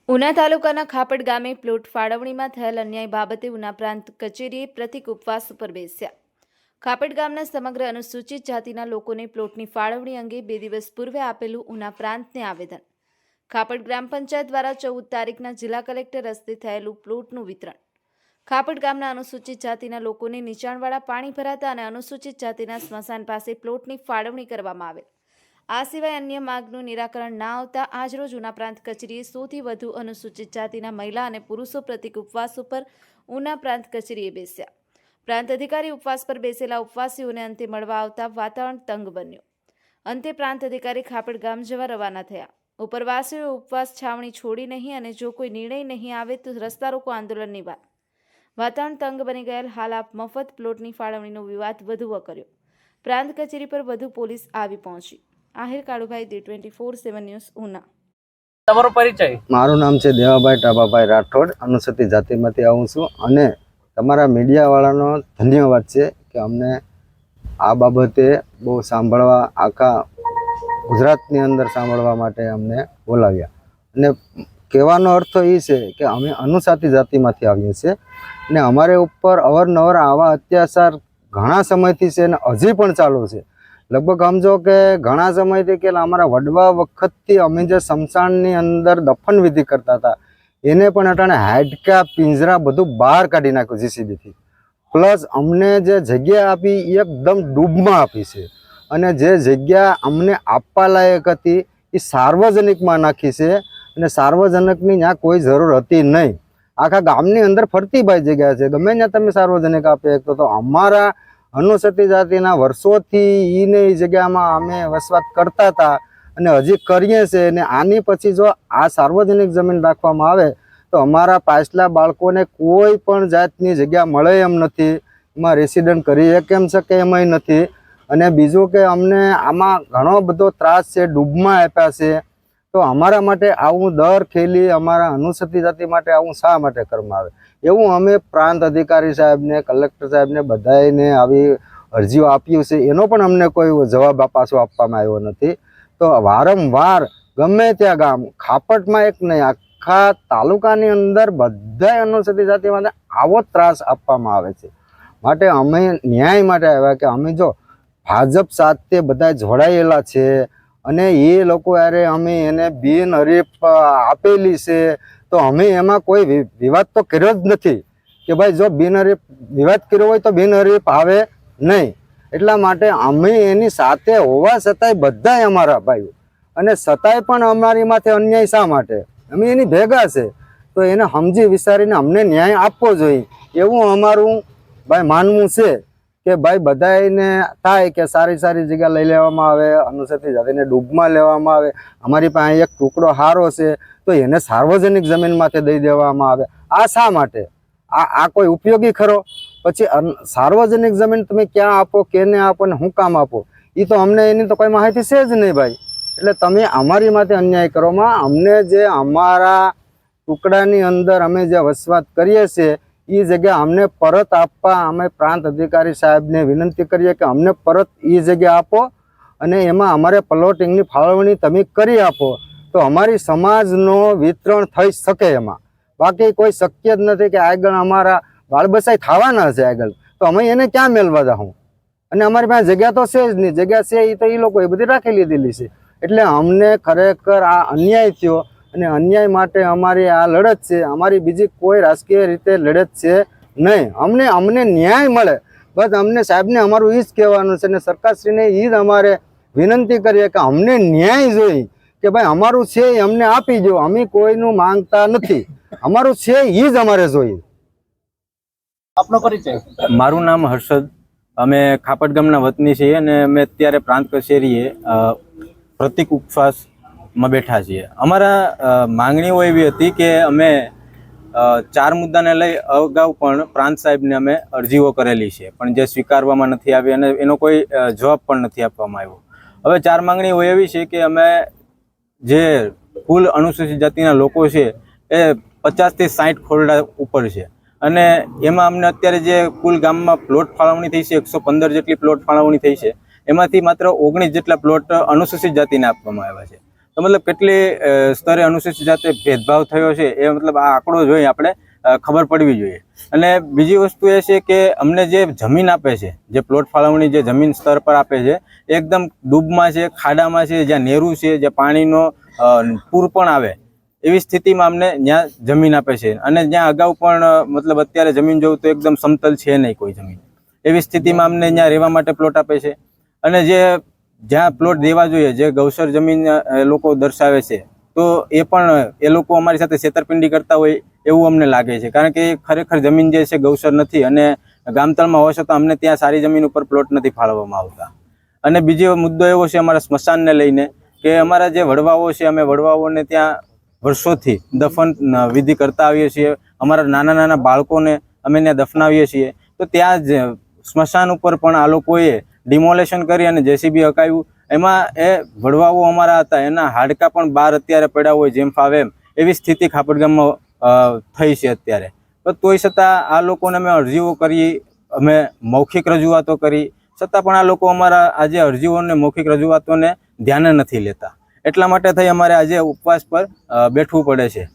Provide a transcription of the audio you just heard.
ઉના તાલુકાના ખાપડ ગામે પ્લોટ ફાળવણીમાં થયેલ અન્યાય બાબતે ઉના પ્રાંત કચેરીએ પ્રતિક ઉપવાસ ઉપર બેસ્યા। ખાપડ ગામના સમગ્ર અનુસૂચિત જાતિના લોકોને પ્લોટની ફાળવણી અંગે 2 દિવસ પૂર્વે આપેલું ઉના પ્રાંતને આવેદન। ખાપડ ગ્રામ પંચાયત દ્વારા 14 તારીખના જિલ્લા કલેક્ટર હસ્તે થયેલું પ્લોટનું વિતરણ। ખાપડ ગામના અનુસૂચિત જાતિના લોકોને નીચાણવાળા પાણી ભરાતા અને અનુસૂચિત જાતિના સ્મશાન પાસે પ્લોટની ફાળવણી કરવામાં આવેલ। આ સિવાય અન્ય માંગનું નિરાકરણ ના આવતા આજરોજ ઉના પ્રાંત કચેરીએ 100 થી વધુ અનુસૂચિત જાતિના મહિલા અને પુરુષો પ્રતિક ઉપવાસ ઉપર ઉના પ્રાંત કચેરીએ બેસ્યા। પ્રાંત અધિકારી ઉપવાસ પર બેસેલા ઉપવાસીઓને અંતે મળવા આવતા વાતાવરણ તંગ બન્યું। અંતે પ્રાંત અધિકારી ખાપડ ગામ જવા રવાના થયા। ઉપરવાસીઓએ ઉપવાસ છાવણી છોડી નહીં અને જો કોઈ નિર્ણય નહીં આવે તો રસ્તા રોકો આંદોલનની વાત। વાતાવરણ તંગ બની ગયેલ હાલ આ મફત પ્લોટની ફાળવણીનો વિવાદ વધુ વકર્યો। પ્રાંત કચેરી પર વધુ પોલીસ આવી પહોંચી। Ahir Kalubhai D24/7 news Una. તમારો પરિચય? મારું નામ છે દેવાભાઈ ટાબાભાઈ રાઠોડ, અનુસૂચિત જાતિમાંથી આવું છું અને તમારા મીડિયાવાળાનો ધન્યવાદ છે કે અમને આ બાબતે બહુ સાંભળવા, આખા ગુજરાતની અંદર સાંભળવા માટે અમને બોલાવ્યા। અને કહેવાનો અર્થ એ છે કે અમે અનુસૂચિત જાતિમાંથી આવીએ છીએ અને અમારે ઉપર અવારનવાર આવા અત્યાચાર ઘણા સમયથી છે અને હજી પણ ચાલુ છે। લગભગ સમજો કે ઘણા સમયથી કે અમારા વડવા વખતથી અમે જે સ્મશાનની અંદર દફન વિધિ કરતા હતા એને પણ અટાણે હાડકા, પિંજરા બધું બહાર કાઢી નાખ્યું જીસીબીથી। પ્લસ અમને જે જગ્યા આપી એકદમ ડૂબમાં આપી છે અને જે જગ્યા અમને આપવા લાયક હતી એ સાર્વજનિકમાં નાખી છે અને સાર્વજનિકની ત્યાં કોઈ જરૂર હતી નહીં। આખા ગામની અંદર ફરતી ભાઈ જગ્યા છે, ગમે ત્યાં તમે સાર્વજનિક આપી શકતો। તો અમારા અનુસૂચિત જાતિના વર્ષોથી એ જગ્યામાં અમે વસવાટ કરતા હતા અને હજી કરીએ છીએ અને આની પછી જો આ સાર્વજનિક જમીન રાખવામાં આવે તો અમારા પાછલા બાળકોને કોઈ પણ જાતની જગ્યા મળે એમ નથી, એમાં રેસિડન્ટ કરી કેમ શકે એમય નથી। અને બીજું કે અમને આમાં ઘણો બધો ત્રાસ છે, ડૂબમાં આપ્યા છે। તો અમારા માટે આવું દર ખેલી અમારા અનુસૂચિત જાતિ માટે આવું શા માટે કરવામાં આવે એવું અમે પ્રાંત અધિકારી સાહેબને, કલેક્ટર સાહેબને બધાને આવી અરજીઓ આપ્યું છે, એનો પણ અમને કોઈ જવાબ પાછો આપવામાં આવ્યો નથી। તો વારંવાર ગમે ત્યાં ગામ, ખાપટમાં એક નહીં આખા તાલુકાની અંદર બધા અનુસૂચિત જાતિમાં આવો ત્રાસ આપવામાં આવે છે। માટે અમે ન્યાય માટે આવ્યા કે અમે જો ભાજપ સાથે બધા જોડાયેલા છે અને એ લોકો યારે અમે એને બિનહરીફ આપેલી છે તો અમે એમાં કોઈ વિવાદ તો કર્યો જ નથી કે ભાઈ જો બિનહરીફ વિવાદ કર્યો હોય તો બિનહરીફ આવે નહીં। એટલા માટે અમે એની સાથે હોવા છતાંય બધાય અમારા ભાઈઓ અને છતાંય પણ અમારી માથે અન્યાય શા માટે? અમે એની ભેગા છે તો એને સમજી વિચારીને અમને ન્યાય આપવો જોઈએ એવું અમારું ભાઈ માનવું છે કે ભાઈ બધાને થાય કે સારી સારી જગ્યા લઈ લેવામાં આવે, અનુસૂચિત જાતિને ડૂબમાં લેવામાં આવે। અમારી પાસે એક ટુકડો હારો છે તો એને સાર્વજનિક જમીનમાંથી દઈ દેવામાં આવે। આ શા માટે? આ કોઈ ઉપયોગી ખરો? પછી સાર્વજનિક જમીન તમે ક્યાં આપો, કેને આપો ને શું કામ આપો એ તો અમને એની તો કોઈ માહિતી છે જ નહીં ભાઈ। એટલે તમે અમારી માટે અન્યાય કરવામાં અમને જે અમારા ટુકડાની અંદર અમે જે વસવાટ કરીએ છીએ એ જગ્યા અમને પરત આપવા અમે પ્રાંત અધિકારી સાહેબને વિનંતી કરીએ કે અમને પરત એ જગ્યા આપો અને એમાં અમારે પ્લોટિંગની ફાળવણી તમે કરી આપો તો અમારી સમાજનો વિતરણ થઈ શકે એમાં। બાકી કોઈ શક્ય જ નથી કે આગળ અમારા બાળબસાઈ થવાના છે આગળ તો અમે એને ક્યાં મેળવા જાઉં? અને અમારી પાસે જગ્યા તો છે જ નહીં, જગ્યા છે એ તો એ લોકોએ બધી રાખી લીધેલી છે। એટલે અમને ખરેખર આ અન્યાય થયો અને અન્યાય માટે અમારી આ લડત છે, અમારી બીજી કોઈ રાજકીય રીતે લડત છે નહીં। અમને ન્યાય મળે બસ અમને સાહેબને અમારું એ જ કહેવાનું છે અને સરકારશ્રીને એ જ અમારે વિનંતી કરીએ કે અમને ન્યાય જોઈએ કે ભાઈ અમારું છે એ અમને આપી દો, અમે કોઈનું માંગતા નથી, અમારું છે એ જ અમારે જોઈએ। આપનો પરિચય? મારું નામ હર્ષદ, અમે ખાપટ ગામના વતની છીએ અને અમે અત્યારે પ્રાંત કચેરીએ પ્રતિક ઉપવાસમાં બેઠા છીએ। અમારા માંગણીઓ એવી હતી કે અમે 4 મુદ્દાને લઈ અગાઉ પણ પ્રાંત સાહેબને અમે અરજીઓ કરેલી છે પણ જે સ્વીકારવામાં નથી આવી અને એનો કોઈ જવાબ પણ નથી આપવામાં આવ્યો। હવે 4 માંગણીઓ એવી છે કે અમે જે કુલ અનુસૂચિત જાતિના લોકો છે એ 50 થી 60 ખોરડા ઉપર છે અને એમાં અમને અત્યારે જે કુલ ગામમાં પ્લોટ ફાળવણી થઈ છે 115 જેટલી પ્લોટ ફાળવણી થઈ છે, એમાંથી માત્ર 19 જેટલા પ્લોટ અનુસૂચિત જાતિને આપવામાં આવ્યા છે। તો મતલબ કેટલી સ્તરે અનુસૂચિત જાતે ભેદભાવ થયો છે એ મતલબ આ આંકડો જોઈ આપણે ખબર પડવી જોઈએ. અને બીજી વસ્તુ એ છે કે અમને જે જમીન આપે છે, જે પ્લોટ ફાળવણી જે જમીન સ્તર પર આપે છે, એકદમ ડૂબમાં છે, ખાડામાં છે, જ્યાં નેરું છે, જ્યાં પાણીનો પૂર પણ આવે એવી સ્થિતિમાં અમને ત્યાં જમીન આપે છે. અને જ્યાં અગાઉ પણ મતલબ અત્યારે જમીન જોઉં તો એકદમ સમતલ છે નહીં કોઈ જમીન, એવી સ્થિતિમાં અમને ત્યાં રહેવા માટે પ્લોટ આપે છે. અને જ્યાં પ્લોટ દેવા જોઈએ, જે ગૌચર જમીન લોકો દર્શાવે છે, તો એ પણ એ લોકો અમારી સાથે છેતરપિંડી કરતા હોય એવું અમને લાગે છે. કારણ કે ખરેખર જમીન જે છે ગૌચર નથી, અને ગામતળમાં હોવા છતાં અમને ત્યાં સારી જમીન ઉપર પ્લોટ નથી ફાળવવામાં આવતા. અને બીજો મુદ્દો એવો છે અમારા સ્મશાનને લઈને કે અમારા જે વડવાઓ છે, અમે વડવાઓને ત્યાં વર્ષોથી દફન વિધિ કરતા આવીએ છીએ. અમારા નાના નાના બાળકોને અમે ત્યાં દફનાવીએ છીએ. તો ત્યાં જ સ્મશાન ઉપર પણ આ લોકોએ ડિમોલેશન કરી અને જેસીબી હકાવ્યું. એમાં એ વડવાઓ અમારા હતા, એના હાડકાં પણ બહાર અત્યારે પડ્યા હોય જેમ ફાવે એમ, એવી સ્થિતિ ખાપડ ગામમાં થઈ છે અત્યારે. તો તોય છતાં આ લોકોને અમે અરજીઓ કરી, અમે મૌખિક રજૂઆતો કરી, છતાં પણ આ લોકો અમારા આજે અરજીઓને મૌખિક રજૂઆતોને ધ્યાને નથી લેતા. એટલા માટે થઈ અમારે આજે ઉપવાસ પર બેઠવું પડે છે.